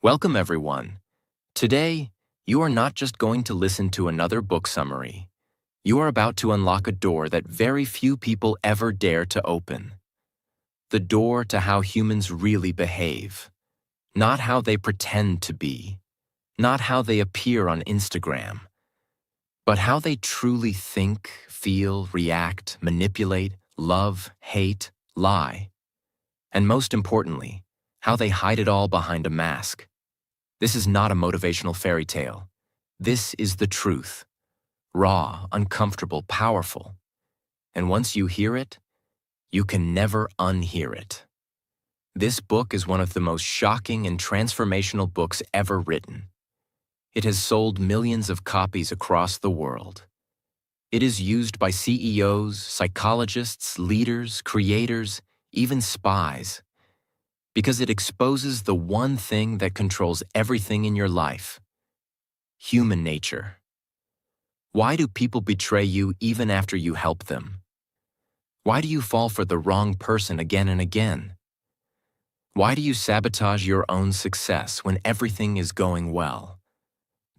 Welcome, everyone. Today, you are not just going to listen to another book summary. You are about to unlock a door that very few people ever dare to open. The door to how humans really behave. Not how they pretend to be. Not how they appear on Instagram. But how they truly think, feel, react, manipulate, love, hate, lie. And most importantly, how they hide it all behind a mask. This is not a motivational fairy tale. This is the truth. Raw, uncomfortable, powerful. And once you hear it, you can never unhear it. This book is one of the most shocking and transformational books ever written. It has sold millions of copies across the world. It is used by CEOs, psychologists, leaders, creators, even spies, because it exposes the one thing that controls everything in your life: human nature. Why do people betray you even after you help them? Why do you fall for the wrong person again and again? Why do you sabotage your own success when everything is going well?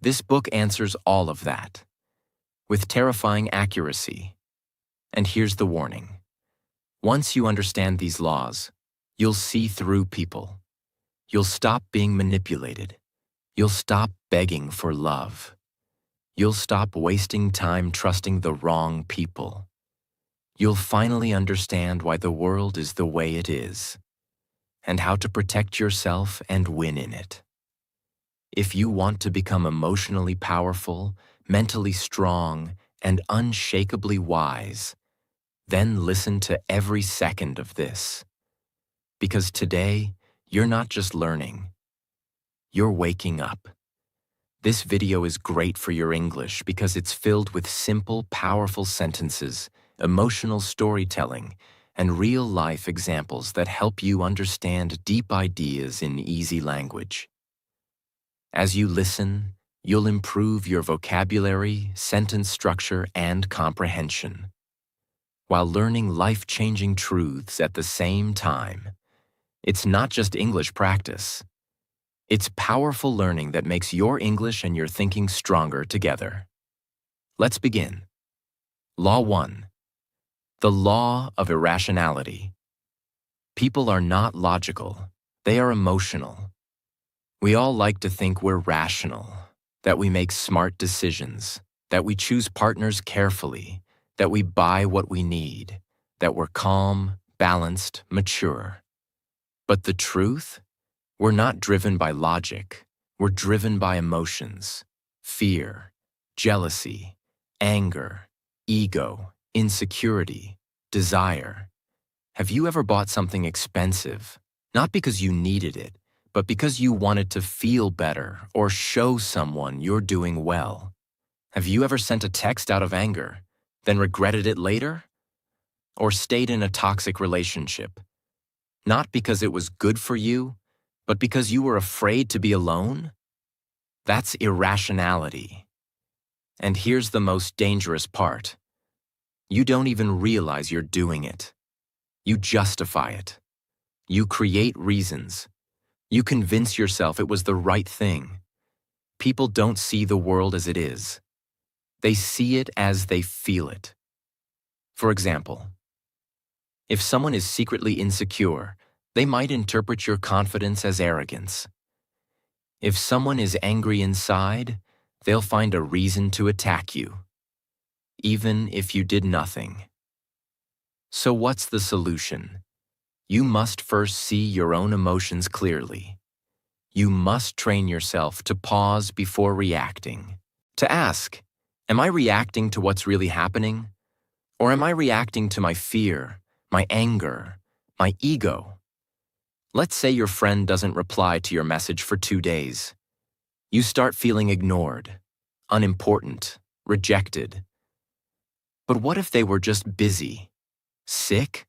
This book answers all of that, with terrifying accuracy. And here's the warning. Once you understand these laws, you'll see through people. You'll stop being manipulated. You'll stop begging for love. You'll stop wasting time trusting the wrong people. You'll finally understand why the world is the way it is, and how to protect yourself and win in it. If you want to become emotionally powerful, mentally strong, and unshakably wise, then listen to every second of this. Because today, you're not just learning, you're waking up. This video is great for your English because it's filled with simple, powerful sentences, emotional storytelling, and real-life examples that help you understand deep ideas in easy language. As you listen, you'll improve your vocabulary, sentence structure, and comprehension, while learning life-changing truths at the same time. It's not just English practice. It's powerful learning that makes your English and your thinking stronger together. Let's begin. Law 1. The law of irrationality. People are not logical. They are emotional. We all like to think we're rational, that we make smart decisions, that we choose partners carefully, that we buy what we need, that we're calm, balanced, mature. But the truth? We're not driven by logic. We're driven by emotions, fear, jealousy, anger, ego, insecurity, desire. Have you ever bought something expensive, not because you needed it, but because you wanted to feel better or show someone you're doing well? Have you ever sent a text out of anger, then regretted it later? Or stayed in a toxic relationship, not because it was good for you, but because you were afraid to be alone? That's irrationality. And here's the most dangerous part. You don't even realize you're doing it. You justify it. You create reasons. You convince yourself it was the right thing. People don't see the world as it is. They see it as they feel it. For example, if someone is secretly insecure, they might interpret your confidence as arrogance. If someone is angry inside, they'll find a reason to attack you, even if you did nothing. So what's the solution? You must first see your own emotions clearly. You must train yourself to pause before reacting, to ask, am I reacting to what's really happening? Or am I reacting to my fear, my anger, my ego? Let's say your friend doesn't reply to your message for 2 days. You start feeling ignored, unimportant, rejected. But what if they were just busy, sick,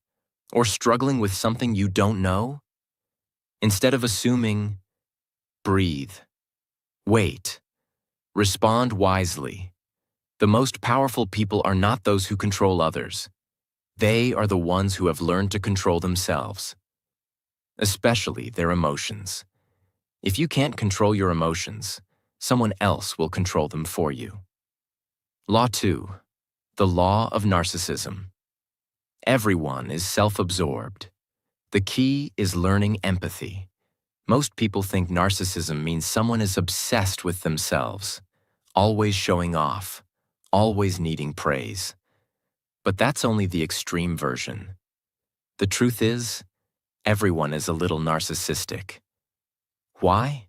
or struggling with something you don't know? Instead of assuming, breathe, wait, respond wisely. The most powerful people are not those who control others. They are the ones who have learned to control themselves, especially their emotions. If you can't control your emotions, someone else will control them for you. Law 2. The law of narcissism. Everyone is self-absorbed. The key is learning empathy. Most people think narcissism means someone is obsessed with themselves, always showing off, always needing praise. But that's only the extreme version. The truth is, everyone is a little narcissistic. Why?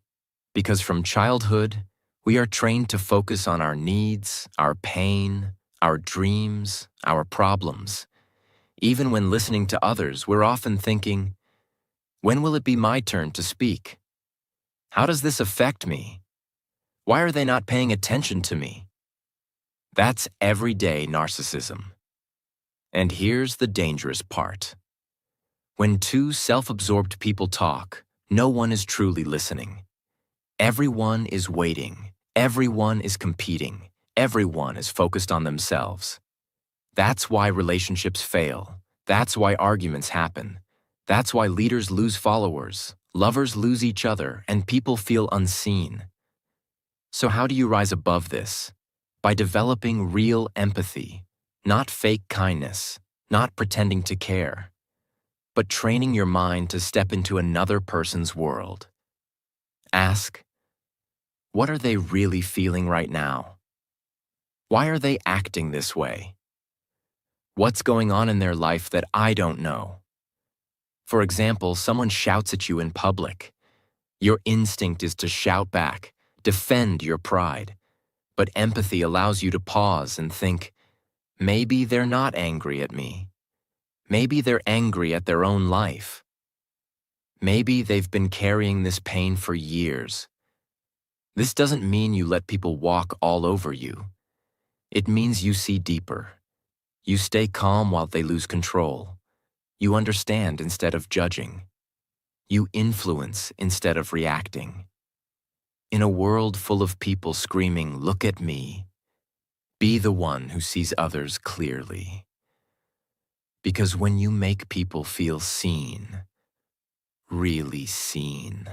Because from childhood, we are trained to focus on our needs, our pain, our dreams, our problems. Even when listening to others, we're often thinking, when will it be my turn to speak? How does this affect me? Why are they not paying attention to me? That's everyday narcissism. And here's the dangerous part. When two self-absorbed people talk, no one is truly listening. Everyone is waiting. Everyone is competing. Everyone is focused on themselves. That's why relationships fail. That's why arguments happen. That's why leaders lose followers, lovers lose each other, and people feel unseen. So how do you rise above this? By developing real empathy, not fake kindness, not pretending to care, but training your mind to step into another person's world. Ask, what are they really feeling right now? Why are they acting this way? What's going on in their life that I don't know? For example, someone shouts at you in public. Your instinct is to shout back, defend your pride. But empathy allows you to pause and think, maybe they're not angry at me. Maybe they're angry at their own life. Maybe they've been carrying this pain for years. This doesn't mean you let people walk all over you. It means you see deeper. You stay calm while they lose control. You understand instead of judging. You influence instead of reacting. In a world full of people screaming, "Look at me," be the one who sees others clearly. Because when you make people feel seen, really seen,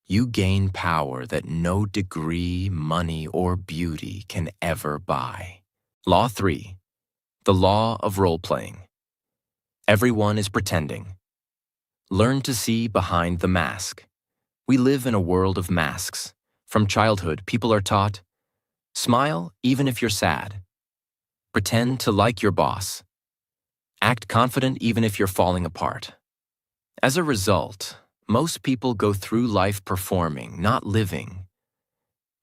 you gain power that no degree, money, or beauty can ever buy. Law 3. The law of role-playing. Everyone is pretending. Learn to see behind the mask. We live in a world of masks. From childhood, people are taught, smile even if you're sad. Pretend to like your boss. Act confident even if you're falling apart. As a result, most people go through life performing, not living.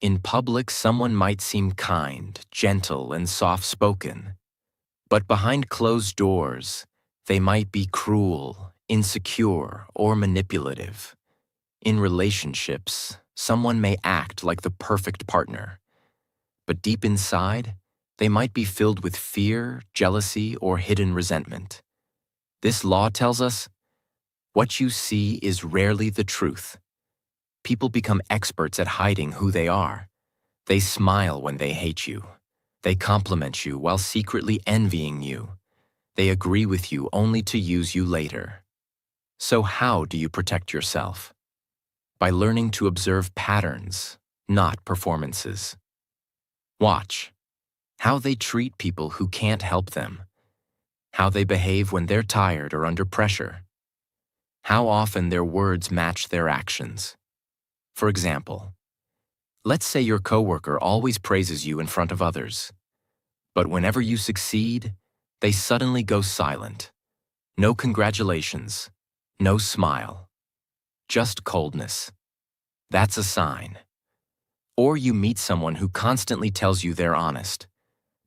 In public, someone might seem kind, gentle, and soft-spoken. But behind closed doors, they might be cruel, insecure, or manipulative. In relationships, someone may act like the perfect partner. But deep inside, they might be filled with fear, jealousy, or hidden resentment. This law tells us, what you see is rarely the truth. People become experts at hiding who they are. They smile when they hate you. They compliment you while secretly envying you. They agree with you only to use you later. So how do you protect yourself? By learning to observe patterns, not performances. Watch how they treat people who can't help them, how they behave when they're tired or under pressure, how often their words match their actions. For example, let's say your coworker always praises you in front of others, but whenever you succeed, they suddenly go silent. No congratulations, no smile, just coldness. That's a sign. Or you meet someone who constantly tells you they're honest,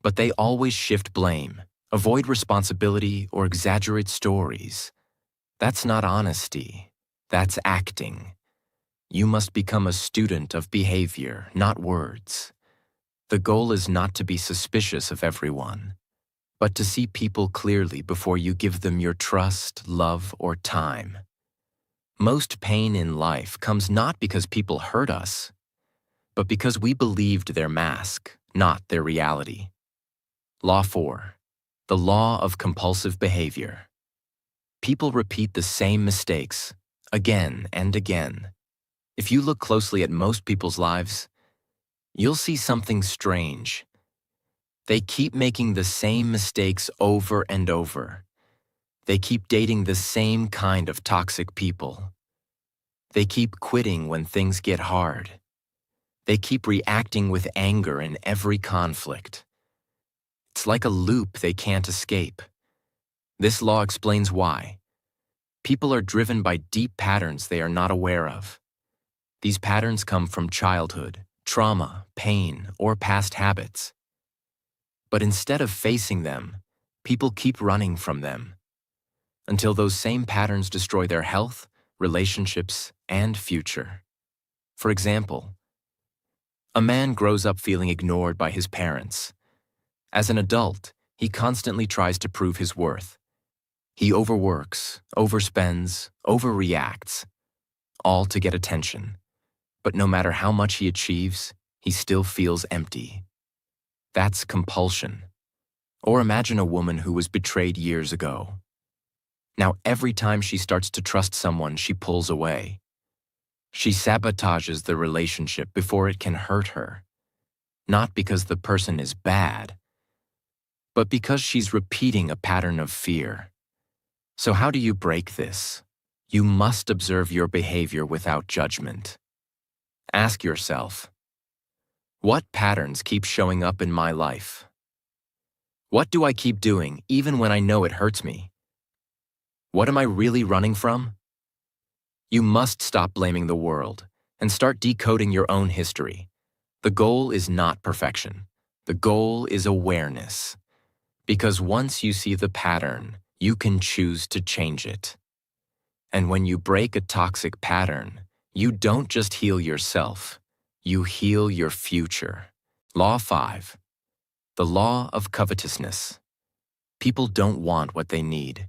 but they always shift blame, avoid responsibility, or exaggerate stories. That's not honesty. That's acting. You must become a student of behavior, not words. The goal is not to be suspicious of everyone, but to see people clearly before you give them your trust, love, or time. Most pain in life comes not because people hurt us, but because we believed their mask, not their reality. Law 4. The law of compulsive behavior. People repeat the same mistakes again and again. If you look closely at most people's lives, you'll see something strange. They keep making the same mistakes over and over. They keep dating the same kind of toxic people. They keep quitting when things get hard. They keep reacting with anger in every conflict. It's like a loop they can't escape. This law explains why. People are driven by deep patterns they are not aware of. These patterns come from childhood, trauma, pain, or past habits. But instead of facing them, people keep running from them until those same patterns destroy their health, relationships, and future. For example, a man grows up feeling ignored by his parents. As an adult, he constantly tries to prove his worth. He overworks, overspends, overreacts, all to get attention. But no matter how much he achieves, he still feels empty. That's compulsion. Or imagine a woman who was betrayed years ago. Now every time she starts to trust someone, she pulls away. She sabotages the relationship before it can hurt her. Not because the person is bad, but because she's repeating a pattern of fear. So how do you break this? You must observe your behavior without judgment. Ask yourself, what patterns keep showing up in my life? What do I keep doing even when I know it hurts me? What am I really running from? You must stop blaming the world and start decoding your own history. The goal is not perfection. The goal is awareness. Because once you see the pattern, you can choose to change it. And when you break a toxic pattern, you don't just heal yourself, you heal your future. Law 5. The law of covetousness. People don't want what they need.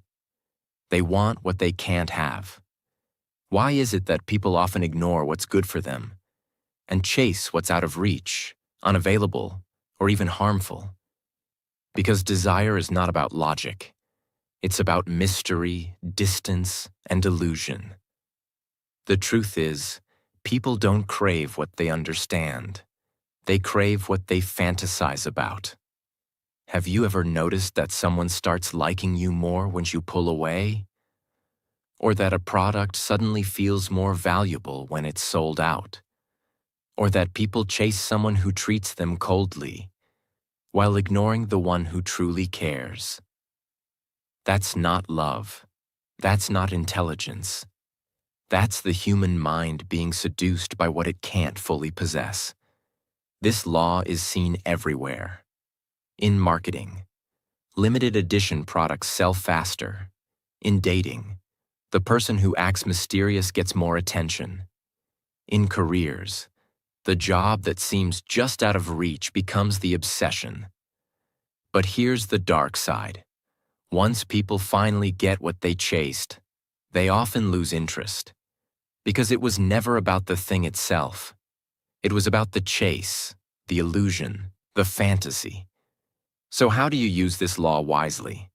They want what they can't have. Why is it that people often ignore what's good for them and chase what's out of reach, unavailable, or even harmful? Because desire is not about logic. It's about mystery, distance, and illusion. The truth is, people don't crave what they understand. They crave what they fantasize about. Have you ever noticed that someone starts liking you more when you pull away? Or that a product suddenly feels more valuable when it's sold out? Or that people chase someone who treats them coldly, while ignoring the one who truly cares? That's not love. That's not intelligence. That's the human mind being seduced by what it can't fully possess. This law is seen everywhere. In marketing, limited edition products sell faster. In dating, the person who acts mysterious gets more attention. In careers, the job that seems just out of reach becomes the obsession. But here's the dark side. Once people finally get what they chased, they often lose interest. Because it was never about the thing itself. It was about the chase, the illusion, the fantasy. So how do you use this law wisely?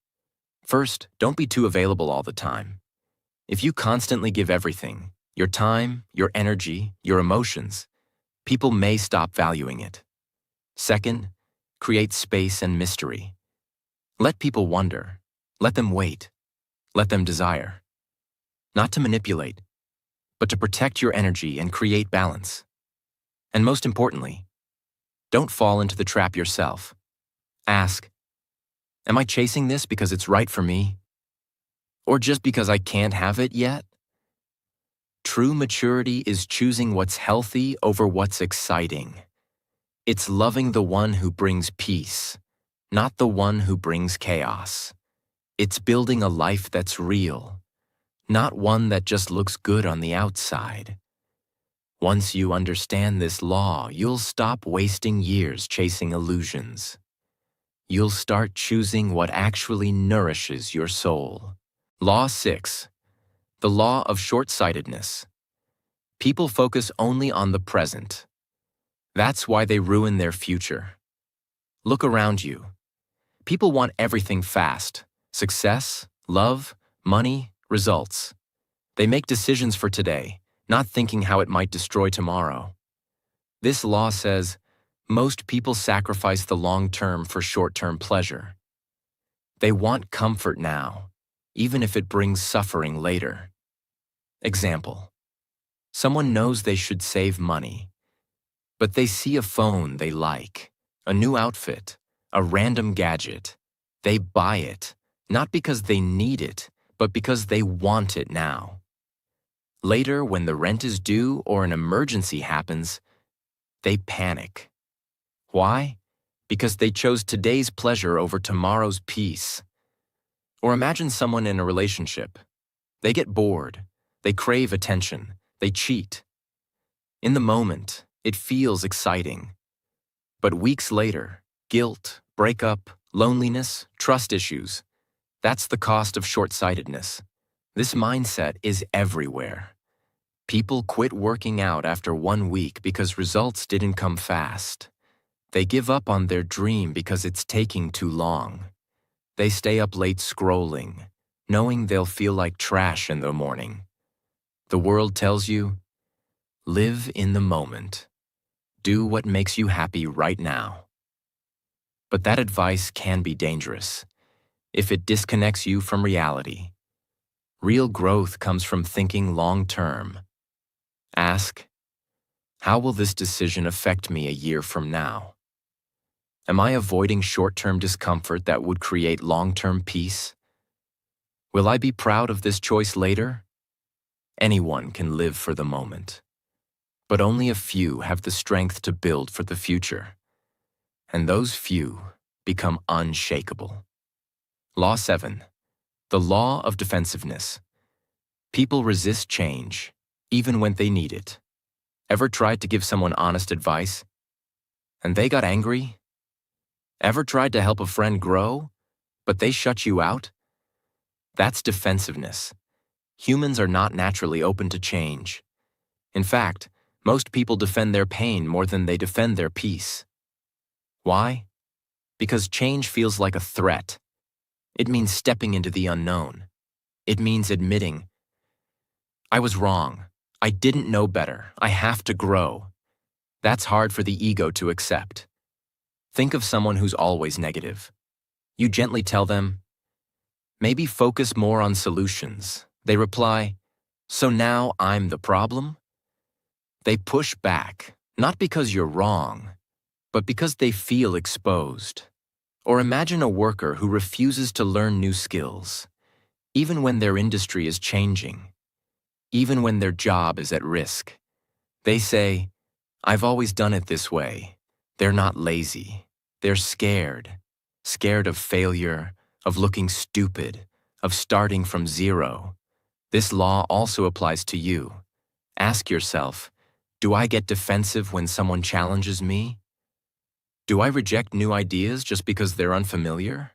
First, don't be too available all the time. If you constantly give everything, your time, your energy, your emotions, people may stop valuing it. Second, create space and mystery. Let people wonder. Let them wait. Let them desire. Not to manipulate, but to protect your energy and create balance. And most importantly, don't fall into the trap yourself. Ask, am I chasing this because it's right for me? Or just because I can't have it yet? True maturity is choosing what's healthy over what's exciting. It's loving the one who brings peace, not the one who brings chaos. It's building a life that's real, not one that just looks good on the outside. Once you understand this law, you'll stop wasting years chasing illusions. You'll start choosing what actually nourishes your soul. Law 6. The law of short-sightedness. People focus only on the present. That's why they ruin their future. Look around you. People want everything fast. Success, love, money, results. They make decisions for today, not thinking how it might destroy tomorrow. This law says most people sacrifice the long term for short-term pleasure. They want comfort now, even if it brings suffering later. Example: someone knows they should save money, but they see a phone they like, a new outfit, a random gadget. They buy it, not because they need it, but because they want it now. Later, when the rent is due or an emergency happens, they panic. Why? Because they chose today's pleasure over tomorrow's peace. Or imagine someone in a relationship. They get bored, they crave attention, they cheat. In the moment, it feels exciting. But weeks later, guilt, breakup, loneliness, trust issues. That's the cost of short-sightedness. This mindset is everywhere. People quit working out after 1 week because results didn't come fast. They give up on their dream because it's taking too long. They stay up late scrolling, knowing they'll feel like trash in the morning. The world tells you, live in the moment. Do what makes you happy right now. But that advice can be dangerous if it disconnects you from reality. Real growth comes from thinking long-term. Ask, how will this decision affect me a year from now? Am I avoiding short-term discomfort that would create long-term peace? Will I be proud of this choice later? Anyone can live for the moment, but only a few have the strength to build for the future. And those few become unshakable. Law 7. The law of defensiveness. People resist change, even when they need it. Ever tried to give someone honest advice, and they got angry? Ever tried to help a friend grow, but they shut you out? That's defensiveness. Humans are not naturally open to change. In fact, most people defend their pain more than they defend their peace. Why? Because change feels like a threat. It means stepping into the unknown. It means admitting, I was wrong. I didn't know better. I have to grow. That's hard for the ego to accept. Think of someone who's always negative. You gently tell them, maybe focus more on solutions. They reply, so now I'm the problem? They push back, not because you're wrong, but because they feel exposed. Or imagine a worker who refuses to learn new skills, even when their industry is changing, even when their job is at risk. They say, I've always done it this way. They're not lazy. They're scared of failure, of looking stupid, of starting from zero. This law also applies to you. Ask yourself, do I get defensive when someone challenges me? Do I reject new ideas just because they're unfamiliar?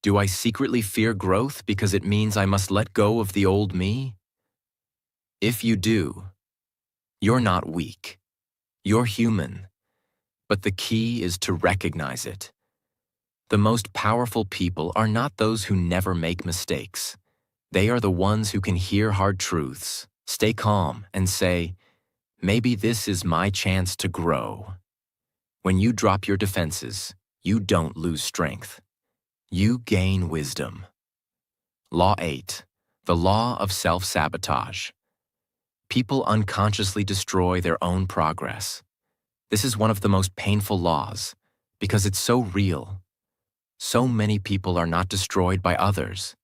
Do I secretly fear growth because it means I must let go of the old me? If you do, you're not weak. You're human. But the key is to recognize it. The most powerful people are not those who never make mistakes. They are the ones who can hear hard truths, stay calm, and say, maybe this is my chance to grow. When you drop your defenses, you don't lose strength. You gain wisdom. Law 8. The law of self-sabotage. People unconsciously destroy their own progress. This is one of the most painful laws because it's so real. So many people are not destroyed by others.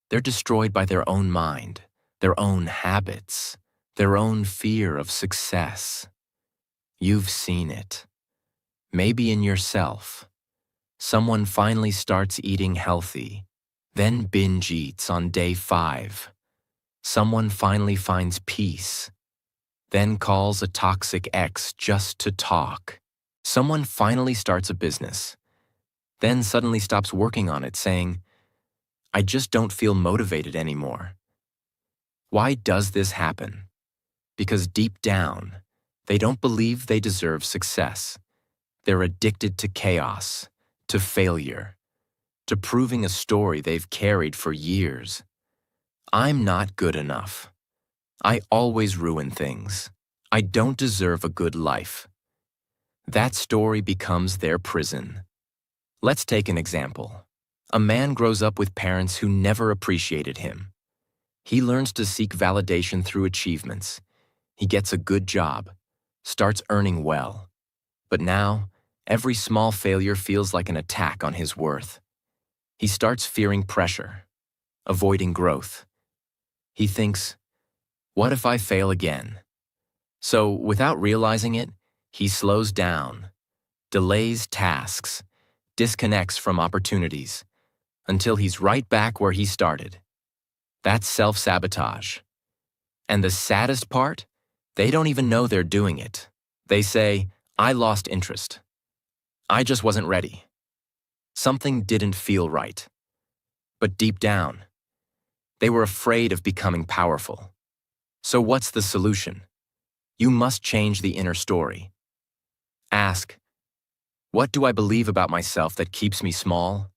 They're destroyed by their own mind, their own habits, their own fear of success. You've seen it. Maybe in yourself. Someone finally starts eating healthy, then binge eats on day 5. Someone finally finds peace, then calls a toxic ex just to talk. Someone finally starts a business, then suddenly stops working on it saying, I just don't feel motivated anymore. Why does this happen? Because deep down, they don't believe they deserve success. They're addicted to chaos, to failure, to proving a story they've carried for years. I'm not good enough. I always ruin things. I don't deserve a good life. That story becomes their prison. Let's take an example. A man grows up with parents who never appreciated him. He learns to seek validation through achievements. He gets a good job, starts earning well. But now, every small failure feels like an attack on his worth. He starts fearing pressure, avoiding growth. He thinks, what if I fail again? So, without realizing it, he slows down, delays tasks, disconnects from opportunities, until he's right back where he started. That's self-sabotage. And the saddest part? They don't even know they're doing it. They say, I lost interest. I just wasn't ready. Something didn't feel right. But deep down, they were afraid of becoming powerful. So what's the solution? You must change the inner story. Ask, what do I believe about myself that keeps me small?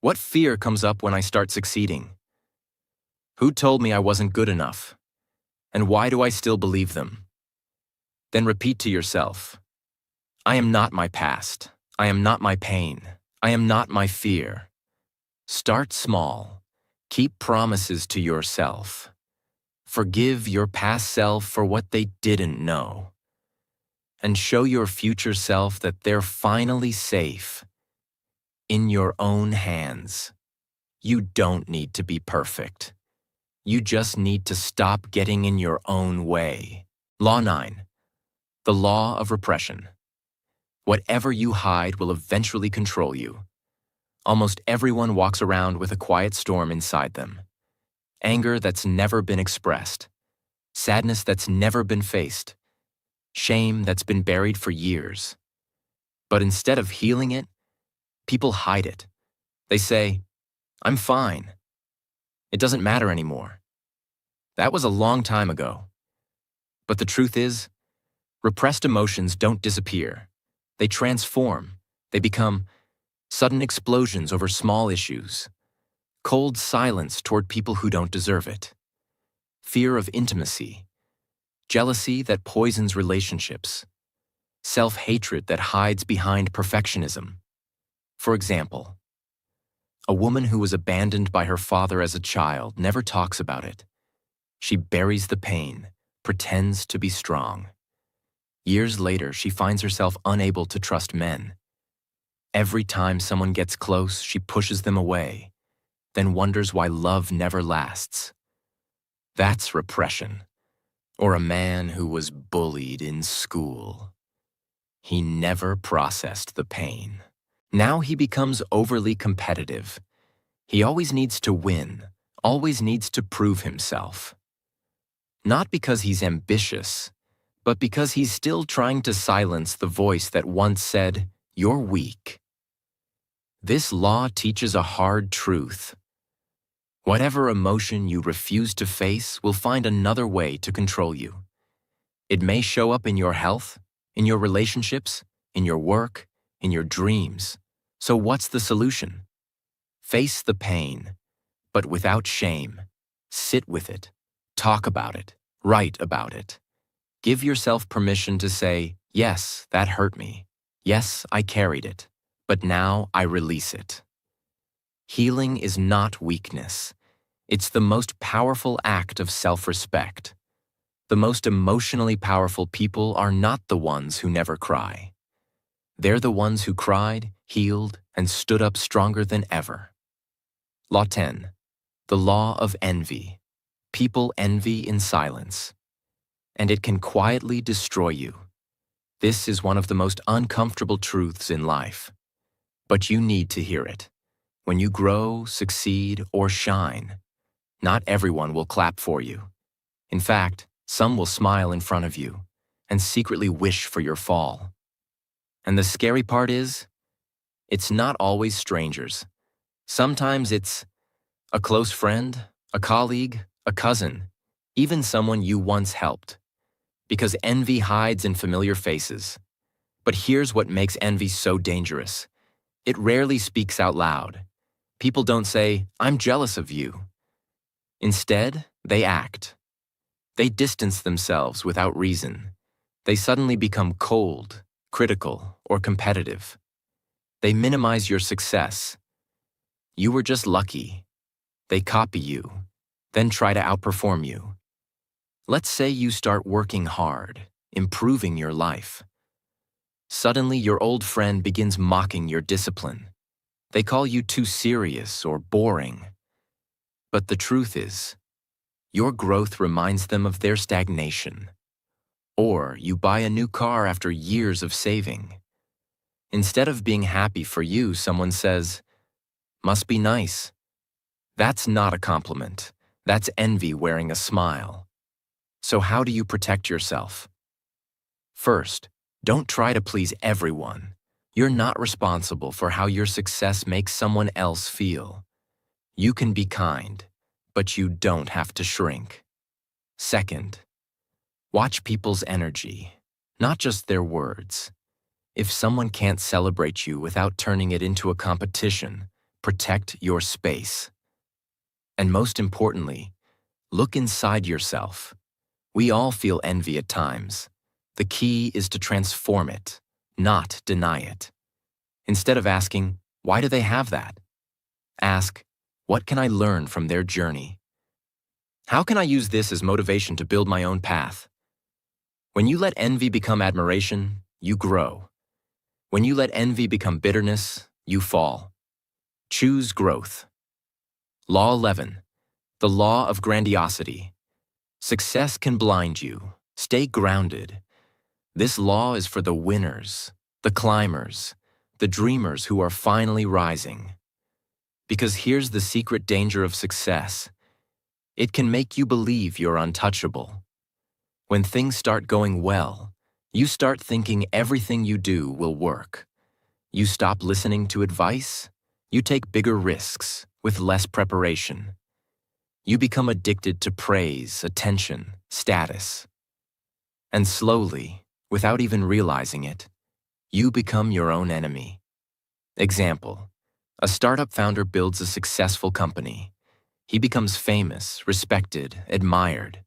What fear comes up when I start succeeding? Who told me I wasn't good enough? And why do I still believe them? Then repeat to yourself, I am not my past. I am not my pain. I am not my fear. Start small. Keep promises to yourself. Forgive your past self for what they didn't know. And show your future self that they're finally safe. In your own hands. You don't need to be perfect. You just need to stop getting in your own way. Law 9. The law of repression. Whatever you hide will eventually control you. Almost everyone walks around with a quiet storm inside them. Anger that's never been expressed. Sadness that's never been faced. Shame that's been buried for years. But instead of healing it, people hide it. They say, I'm fine. It doesn't matter anymore. That was a long time ago. But the truth is, repressed emotions don't disappear. They transform. They become sudden explosions over small issues, cold silence toward people who don't deserve it, fear of intimacy, jealousy that poisons relationships, self-hatred that hides behind perfectionism. For example, a woman who was abandoned by her father as a child never talks about it. She buries the pain, pretends to be strong. Years later, she finds herself unable to trust men. Every time someone gets close, she pushes them away, then wonders why love never lasts. That's repression. Or a man who was bullied in school. He never processed the pain. Now he becomes overly competitive. He always needs to win, always needs to prove himself. Not because he's ambitious, but because he's still trying to silence the voice that once said, "You're weak." This law teaches a hard truth. Whatever emotion you refuse to face will find another way to control you. It may show up in your health, in your relationships, in your work, in your dreams. So what's the solution? Face the pain, but without shame. Sit with it. Talk about it. Write about it. Give yourself permission to say, yes, that hurt me. Yes, I carried it. But now I release it. Healing is not weakness. It's the most powerful act of self-respect. The most emotionally powerful people are not the ones who never cry. They're the ones who cried, healed, and stood up stronger than ever. Law 10. The law of envy. People envy in silence. And it can quietly destroy you. This is one of the most uncomfortable truths in life. But you need to hear it. When you grow, succeed, or shine, not everyone will clap for you. In fact, some will smile in front of you and secretly wish for your fall. And the scary part is, it's not always strangers. Sometimes it's a close friend, a colleague, a cousin, even someone you once helped. Because envy hides in familiar faces. But here's what makes envy so dangerous. It rarely speaks out loud. People don't say, I'm jealous of you. Instead, they act. They distance themselves without reason. They suddenly become cold, critical, or competitive. They minimize your success. You were just lucky. They copy you, then try to outperform you. Let's say you start working hard, improving your life. Suddenly, your old friend begins mocking your discipline. They call you too serious or boring. But the truth is, your growth reminds them of their stagnation. Or you buy a new car after years of saving. Instead of being happy for you, someone says, "Must be nice." That's not a compliment. That's envy wearing a smile. So how do you protect yourself? First, don't try to please everyone. You're not responsible for how your success makes someone else feel. You can be kind, but you don't have to shrink. Second, watch people's energy, not just their words. If someone can't celebrate you without turning it into a competition, protect your space. And most importantly, look inside yourself. We all feel envy at times. The key is to transform it, not deny it. Instead of asking, "Why do they have that?" ask, "What can I learn from their journey? How can I use this as motivation to build my own path?" When you let envy become admiration, you grow. When you let envy become bitterness, you fall. Choose growth. Law 11. The law of grandiosity. Success can blind you. Stay grounded. This law is for the winners, the climbers, the dreamers who are finally rising. Because here's the secret danger of success. It can make you believe you're untouchable. When things start going well, you start thinking everything you do will work. You stop listening to advice. You take bigger risks with less preparation. You become addicted to praise, attention, status. And slowly, without even realizing it, you become your own enemy. Example: a startup founder builds a successful company. He becomes famous, respected, admired.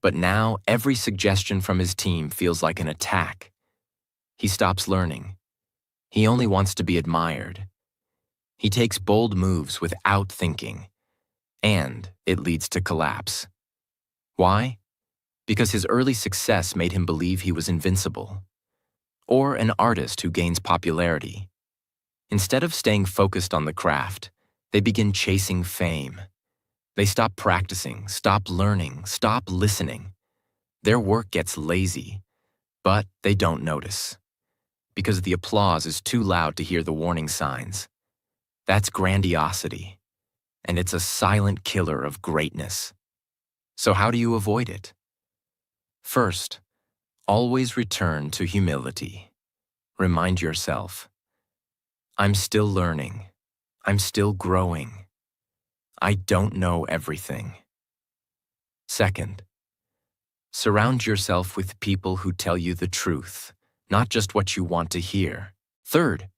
But now every suggestion from his team feels like an attack. He stops learning. He only wants to be admired. He takes bold moves without thinking, and it leads to collapse. Why? Because his early success made him believe he was invincible. Or an artist who gains popularity. Instead of staying focused on the craft, they begin chasing fame. They stop practicing, stop learning, stop listening. Their work gets lazy, but they don't notice. Because the applause is too loud to hear the warning signs. That's grandiosity, and it's a silent killer of greatness. So how do you avoid it? First, always return to humility. Remind yourself, I'm still learning. I'm still growing. I don't know everything. Second, surround yourself with people who tell you the truth, not just what you want to hear. Third,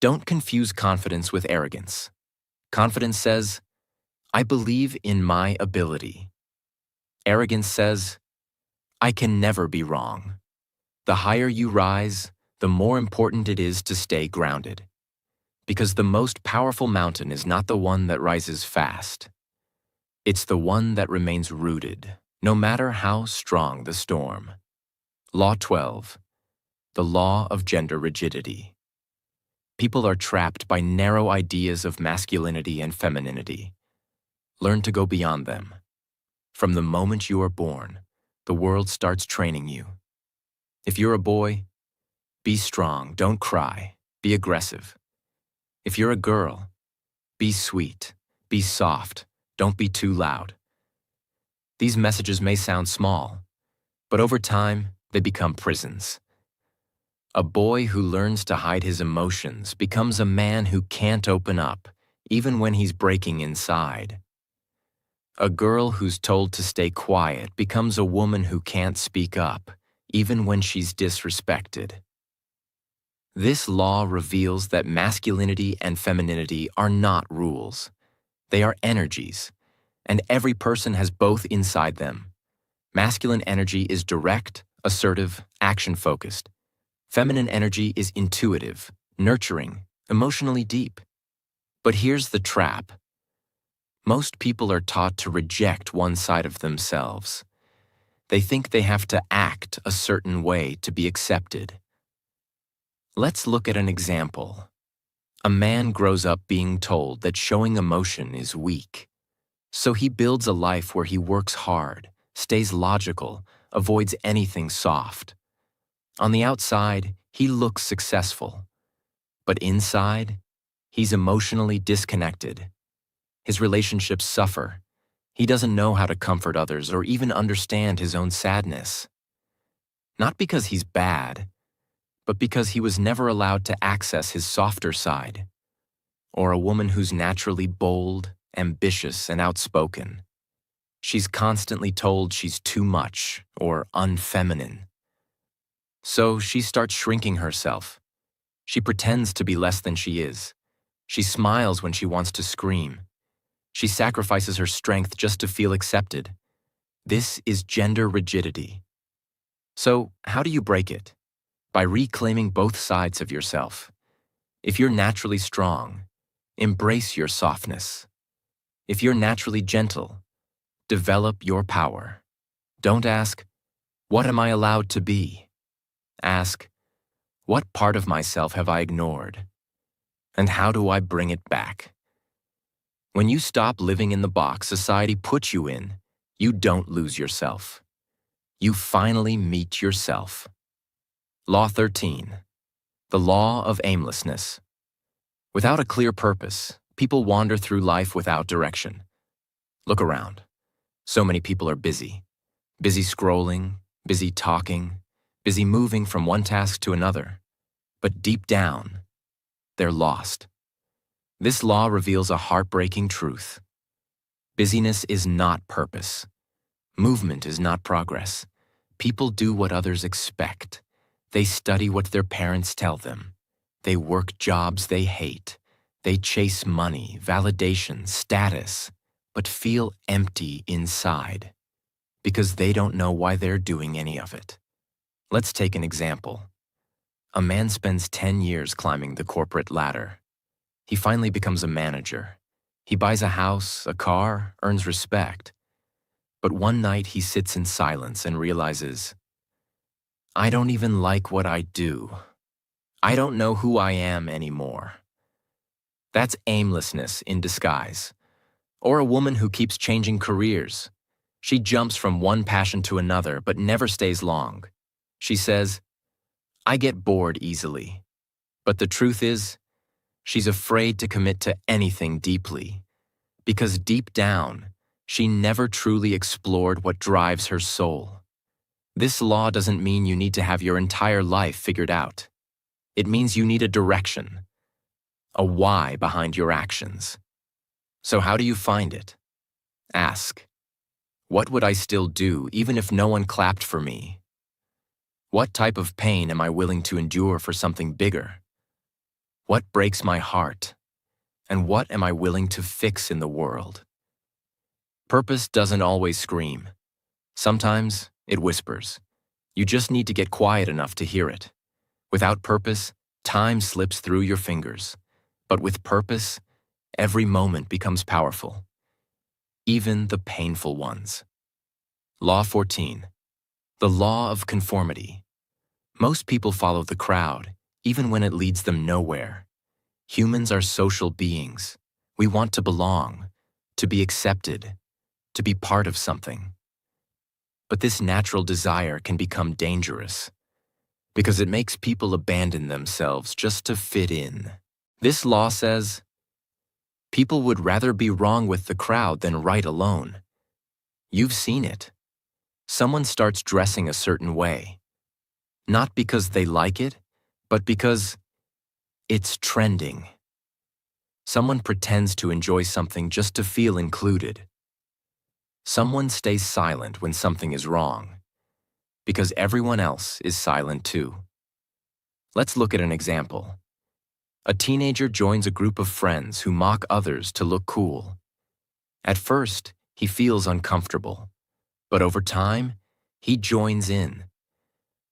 don't confuse confidence with arrogance. Confidence says, I believe in my ability. Arrogance says, I can never be wrong. The higher you rise, the more important it is to stay grounded. Because the most powerful mountain is not the one that rises fast. It's the one that remains rooted, no matter how strong the storm. Law 12. The law of gender rigidity. People are trapped by narrow ideas of masculinity and femininity. Learn to go beyond them. From the moment you are born, the world starts training you. If you're a boy, be strong, don't cry, be aggressive. If you're a girl, be sweet, be soft, don't be too loud. These messages may sound small, but over time, they become prisons. A boy who learns to hide his emotions becomes a man who can't open up, even when he's breaking inside. A girl who's told to stay quiet becomes a woman who can't speak up, even when she's disrespected. This law reveals that masculinity and femininity are not rules. They are energies, and every person has both inside them. Masculine energy is direct, assertive, action-focused. Feminine energy is intuitive, nurturing, emotionally deep. But here's the trap. Most people are taught to reject one side of themselves. They think they have to act a certain way to be accepted. Let's look at an example. A man grows up being told that showing emotion is weak. So he builds a life where he works hard, stays logical, avoids anything soft. On the outside, he looks successful. But inside, he's emotionally disconnected. His relationships suffer. He doesn't know how to comfort others or even understand his own sadness. Not because he's bad, but because he was never allowed to access his softer side. Or a woman who's naturally bold, ambitious, and outspoken. She's constantly told she's too much or unfeminine. So she starts shrinking herself. She pretends to be less than she is. She smiles when she wants to scream. She sacrifices her strength just to feel accepted. This is gender rigidity. So, how do you break it? By reclaiming both sides of yourself. If you're naturally strong, embrace your softness. If you're naturally gentle, develop your power. Don't ask, "What am I allowed to be?" Ask, "What part of myself have I ignored? And how do I bring it back?" When you stop living in the box society puts you in, you don't lose yourself. You finally meet yourself. Law 13. The law of aimlessness. Without a clear purpose, people wander through life without direction. Look around. So many people are busy. Busy scrolling, busy talking, busy moving from one task to another. But deep down, they're lost. This law reveals a heartbreaking truth. Busyness is not purpose. Movement is not progress. People do what others expect. They study what their parents tell them. They work jobs they hate. They chase money, validation, status, but feel empty inside because they don't know why they're doing any of it. Let's take an example. A man spends 10 years climbing the corporate ladder. He finally becomes a manager. He buys a house, a car, earns respect. But one night he sits in silence and realizes, "I don't even like what I do. I don't know who I am anymore." That's aimlessness in disguise. Or a woman who keeps changing careers. She jumps from one passion to another but never stays long. She says, "I get bored easily." But the truth is, she's afraid to commit to anything deeply, because deep down, she never truly explored what drives her soul. This law doesn't mean you need to have your entire life figured out. It means you need a direction, a why behind your actions. So how do you find it? Ask, what would I still do even if no one clapped for me? What type of pain am I willing to endure for something bigger? What breaks my heart? And what am I willing to fix in the world? Purpose doesn't always scream. Sometimes it whispers. You just need to get quiet enough to hear it. Without purpose, time slips through your fingers. But with purpose, every moment becomes powerful, even the painful ones. Law 14. The law of conformity. Most people follow the crowd, even when it leads them nowhere. Humans are social beings. We want to belong, to be accepted, to be part of something. But this natural desire can become dangerous because it makes people abandon themselves just to fit in. This law says, people would rather be wrong with the crowd than right alone. You've seen it. Someone starts dressing a certain way, not because they like it, but because it's trending. Someone pretends to enjoy something just to feel included. Someone stays silent when something is wrong, because everyone else is silent too. Let's look at an example. A teenager joins a group of friends who mock others to look cool. At first, he feels uncomfortable, but over time, He joins in,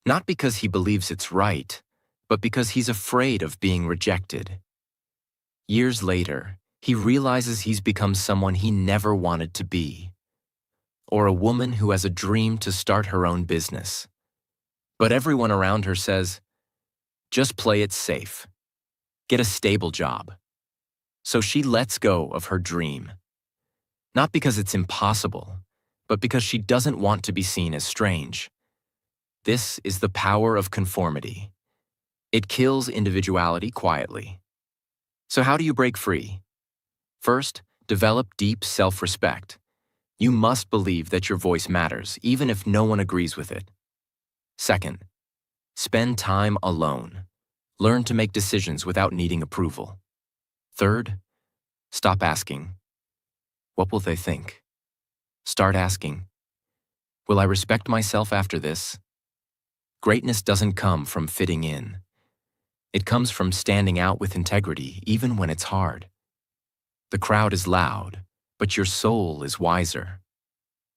not because he believes it's right, but because he's afraid of being rejected. Years later, he realizes he's become someone he never wanted to be, or a woman who has a dream to start her own business. But everyone around her says, just play it safe. Get a stable job. So she lets go of her dream. Not because it's impossible, but because she doesn't want to be seen as strange. This is the power of conformity. It kills individuality quietly. So how do you break free? First, develop deep self-respect. You must believe that your voice matters, even if no one agrees with it. Second, spend time alone. Learn to make decisions without needing approval. Third, stop asking, what will they think? Start asking, will I respect myself after this? Greatness doesn't come from fitting in. It comes from standing out with integrity, even when it's hard. The crowd is loud, but your soul is wiser.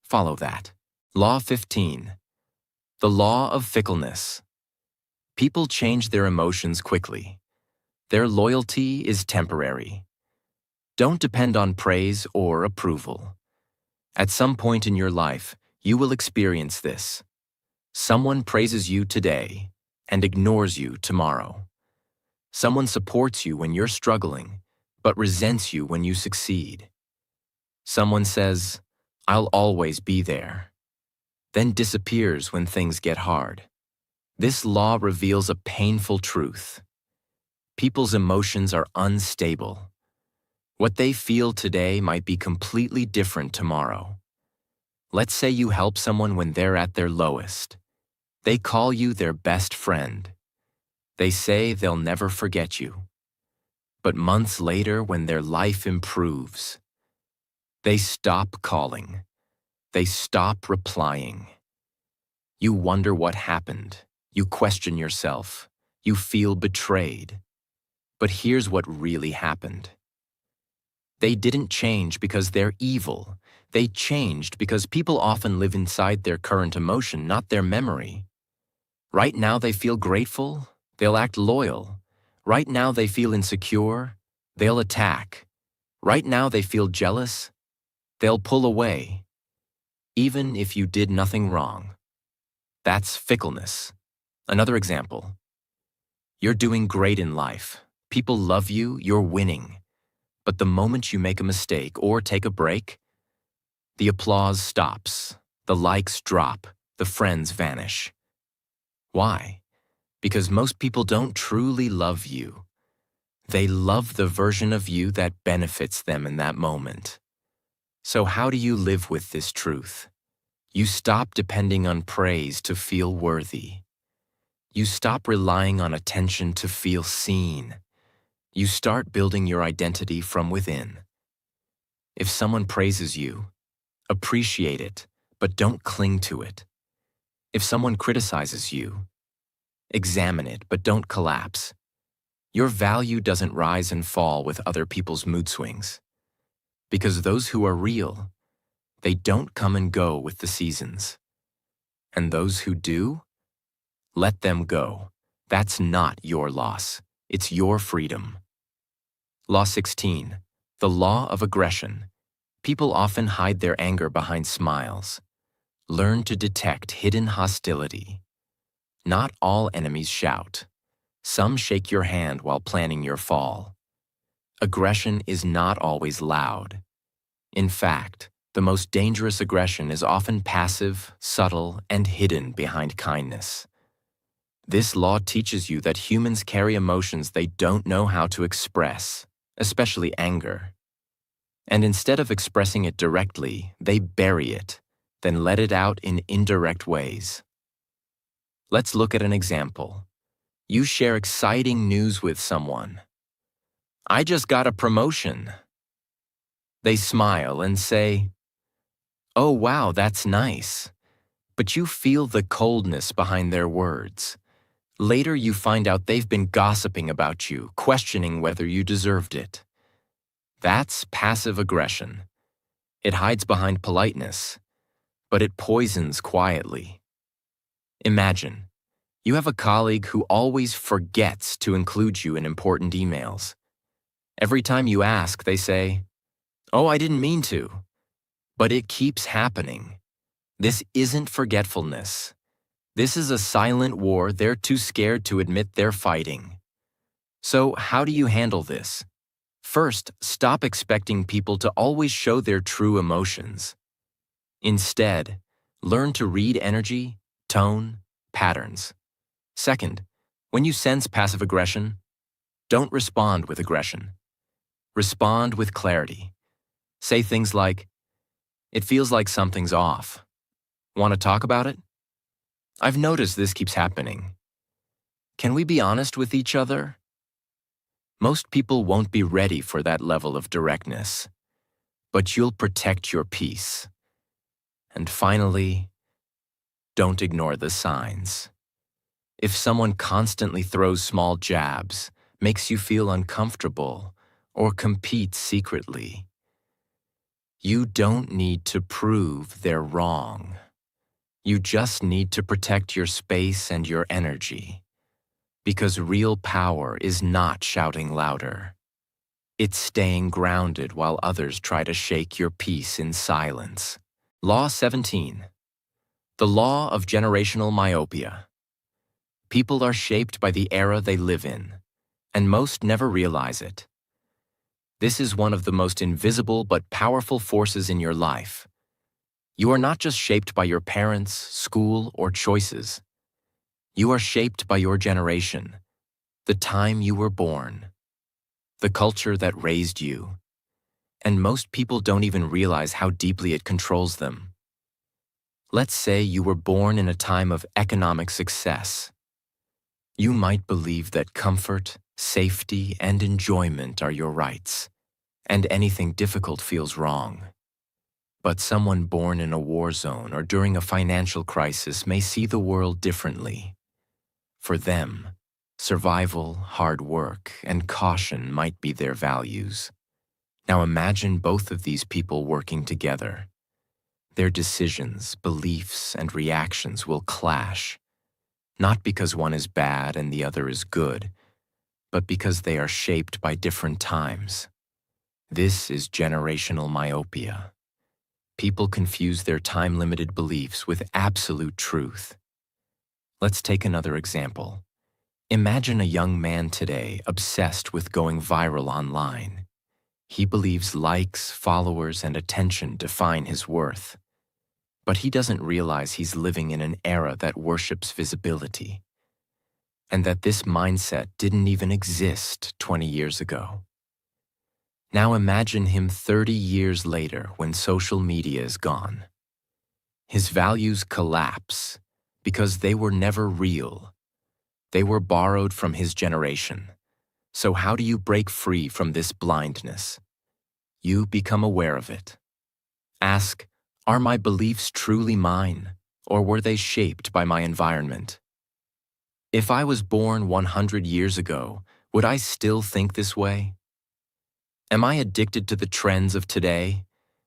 Follow that. Law 15. The law of fickleness. People change their emotions quickly. Their loyalty is temporary. Don't depend on praise or approval. At some point in your life, you will experience this. Someone praises you today and ignores you tomorrow. Someone supports you when you're struggling, but resents you when you succeed. Someone says, I'll always be there, then disappears when things get hard. This law reveals a painful truth. People's emotions are unstable. What they feel today might be completely different tomorrow. Let's say you help someone when they're at their lowest. They call you their best friend. They say they'll never forget you. But months later, when their life improves, they stop calling. They stop replying. You wonder what happened. You question yourself. You feel betrayed. But here's what really happened. They didn't change because they're evil. They changed because people often live inside their current emotion, not their memory. Right now they feel grateful, they'll act loyal. Right now they feel insecure, they'll attack. Right now they feel jealous, they'll pull away. Even if you did nothing wrong. That's fickleness. Another example. You're doing great in life. People love you, you're winning. But the moment you make a mistake or take a break, the applause stops, the likes drop, the friends vanish. Why? Because most people don't truly love you. They love the version of you that benefits them in that moment. So how do you live with this truth? You stop depending on praise to feel worthy. You stop relying on attention to feel seen. You start building your identity from within. If someone praises you, appreciate it, but don't cling to it. If someone criticizes you, examine it, but don't collapse. Your value doesn't rise and fall with other people's mood swings. Because those who are real, they don't come and go with the seasons. And those who do, let them go. That's not your loss. It's your freedom. Law 16. The law of aggression. People often hide their anger behind smiles. Learn to detect hidden hostility. Not all enemies shout. Some shake your hand while planning your fall. Aggression is not always loud. In fact, the most dangerous aggression is often passive, subtle, and hidden behind kindness. This law teaches you that humans carry emotions they don't know how to express, especially anger. And instead of expressing it directly, they bury it, then let it out in indirect ways. Let's look at an example. You share exciting news with someone. I just got a promotion. They smile and say, oh wow, that's nice. But you feel the coldness behind their words. Later you find out they've been gossiping about you, questioning whether you deserved it. That's passive aggression. It hides behind politeness, but it poisons quietly. Imagine, you have a colleague who always forgets to include you in important emails. Every time you ask, they say, "Oh, I didn't mean to." But it keeps happening. This isn't forgetfulness. This is a silent war they're too scared to admit they're fighting. So, how do you handle this? First, stop expecting people to always show their true emotions. Instead, learn to read energy, tone, patterns. Second, when you sense passive aggression, don't respond with aggression. Respond with clarity. Say things like, "It feels like something's off. Want to talk about it? I've noticed this keeps happening. Can we be honest with each other?" Most people won't be ready for that level of directness, but you'll protect your peace. And finally, don't ignore the signs. If someone constantly throws small jabs, makes you feel uncomfortable, or competes secretly, you don't need to prove they're wrong. You just need to protect your space and your energy. Because real power is not shouting louder. It's staying grounded while others try to shake your peace in silence. Law 17. The law of generational myopia. People are shaped by the era they live in, and most never realize it. This is one of the most invisible but powerful forces in your life. You are not just shaped by your parents, school, or choices. You are shaped by your generation, the time you were born, the culture that raised you, and most people don't even realize how deeply it controls them. Let's say you were born in a time of economic success. You might believe that comfort, safety, and enjoyment are your rights, and anything difficult feels wrong. But someone born in a war zone or during a financial crisis may see the world differently. For them, survival, hard work, and caution might be their values. Now imagine both of these people working together. Their decisions, beliefs, and reactions will clash, not because one is bad and the other is good, but because they are shaped by different times. This is generational myopia. People confuse their time-limited beliefs with absolute truth. Let's take another example. Imagine a young man today obsessed with going viral online. He believes likes, followers, and attention define his worth. But he doesn't realize he's living in an era that worships visibility, and that this mindset didn't even exist 20 years ago. Now imagine him 30 years later when social media is gone. His values collapse because they were never real. They were borrowed from his generation. So how do you break free from this blindness? You become aware of it. Ask, are my beliefs truly mine, or were they shaped by my environment? If I was born 100 years ago, would I still think this way? Am I addicted to the trends of today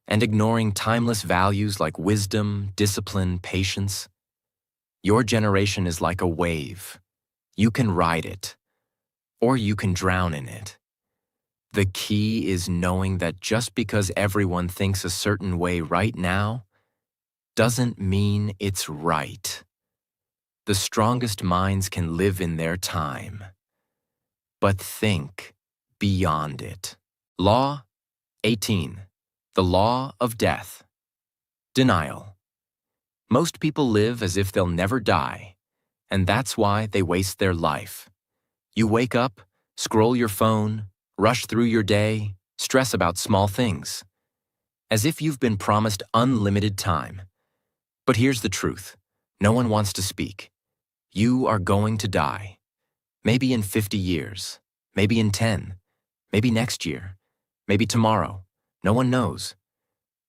and ignoring timeless values like wisdom, discipline, patience? Your generation is like a wave. You can ride it, or you can drown in it. The key is knowing that just because everyone thinks a certain way right now doesn't mean it's right. The strongest minds can live in their time, but think beyond it. Law 18. The law of death. Denial. Most people live as if they'll never die, and that's why they waste their life. You wake up, scroll your phone, rush through your day, stress about small things, as if you've been promised unlimited time. But here's the truth. No one wants to speak. You are going to die. Maybe in 50 years, maybe in 10, maybe next year, maybe tomorrow. No one knows.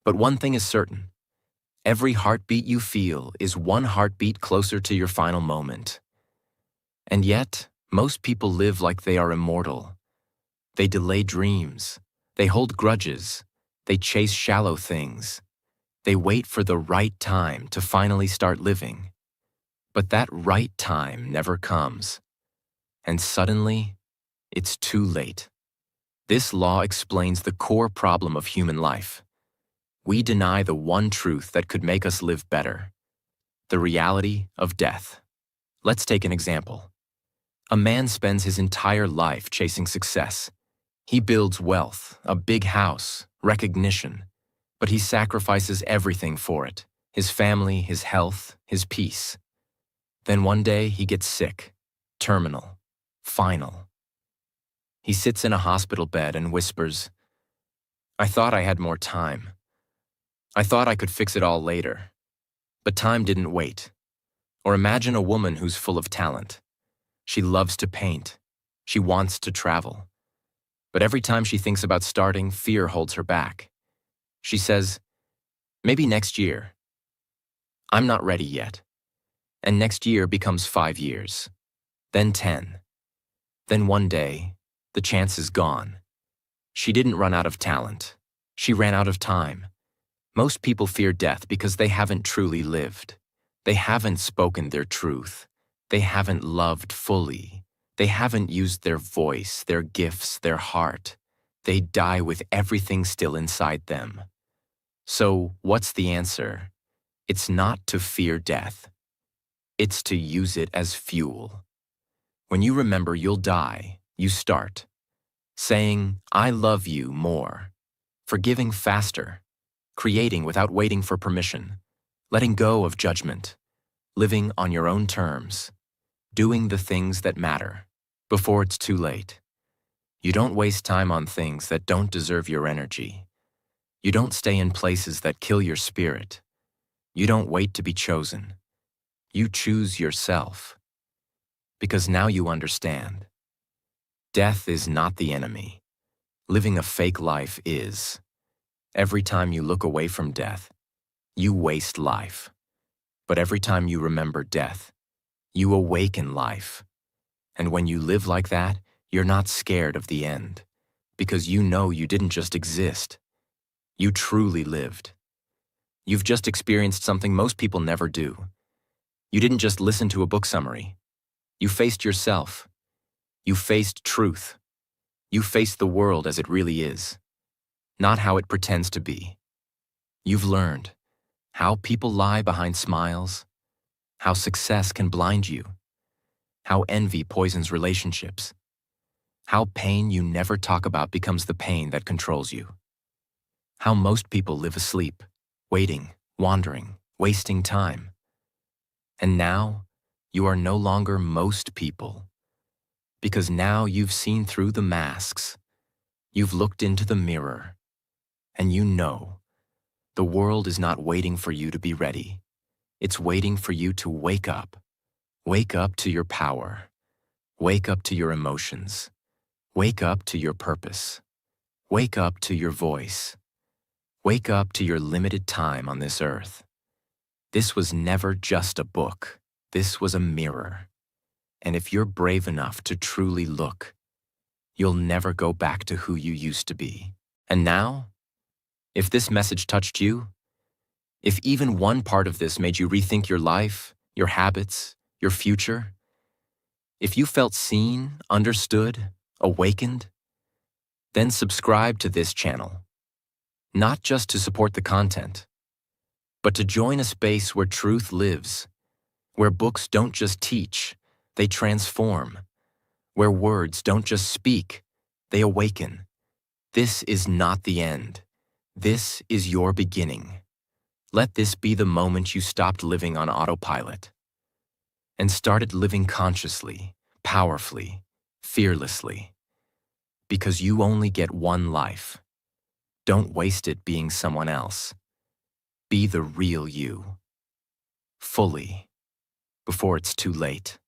But one thing is certain. Every heartbeat you feel is one heartbeat closer to your final moment. And yet, most people live like they are immortal. They delay dreams. They hold grudges. They chase shallow things. They wait for the right time to finally start living. But that right time never comes, and suddenly, it's too late. This law explains the core problem of human life. We deny the one truth that could make us live better, the reality of death. Let's take an example. A man spends his entire life chasing success. He builds wealth, a big house, recognition, but he sacrifices everything for it: his family, his health, his peace. Then one day he gets sick, terminal, final. He sits in a hospital bed and whispers, "I thought I had more time. I thought I could fix it all later." But time didn't wait. Or imagine a woman who's full of talent. She loves to paint. She wants to travel. But every time she thinks about starting, fear holds her back. She says, "Maybe next year. I'm not ready yet." And next year becomes 5 years, then 10. Then one day, the chance is gone. She didn't run out of talent. She ran out of time. Most people fear death because they haven't truly lived. They haven't spoken their truth. They haven't loved fully. They haven't used their voice, their gifts, their heart. They die with everything still inside them. So, what's the answer? It's not to fear death. It's to use it as fuel. When you remember you'll die, you start. Saying, "I love you" more. Forgiving faster. Creating without waiting for permission. Letting go of judgment. Living on your own terms. Doing the things that matter. Before it's too late. You don't waste time on things that don't deserve your energy. You don't stay in places that kill your spirit. You don't wait to be chosen. You choose yourself. Because now you understand. Death is not the enemy. Living a fake life is. Every time you look away from death, you waste life. But every time you remember death, you awaken life. And when you live like that, you're not scared of the end. Because you know you didn't just exist. You truly lived. You've just experienced something most people never do. You didn't just listen to a book summary. You faced yourself. You faced truth. You faced the world as it really is, not how it pretends to be. You've learned how people lie behind smiles, how success can blind you, how envy poisons relationships, how pain you never talk about becomes the pain that controls you, how most people live asleep, waiting, wandering, wasting time. And now, you are no longer most people, because now you've seen through the masks, you've looked into the mirror, and you know the world is not waiting for you to be ready. It's waiting for you to wake up. Wake up to your power. Wake up to your emotions. Wake up to your purpose. Wake up to your voice. Wake up to your limited time on this earth. This was never just a book. This was a mirror. And if you're brave enough to truly look, you'll never go back to who you used to be. And now, if this message touched you, if even one part of this made you rethink your life, your habits, your future, if you felt seen, understood, awakened, then subscribe to this channel. Not just to support the content, but to join a space where truth lives, where books don't just teach, they transform, where words don't just speak, they awaken. This is not the end. This is your beginning. Let this be the moment you stopped living on autopilot and started living consciously, powerfully, fearlessly. Because you only get one life. Don't waste it being someone else. Be the real you. Fully. Before it's too late.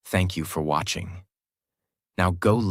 Thank you for watching. Now go live.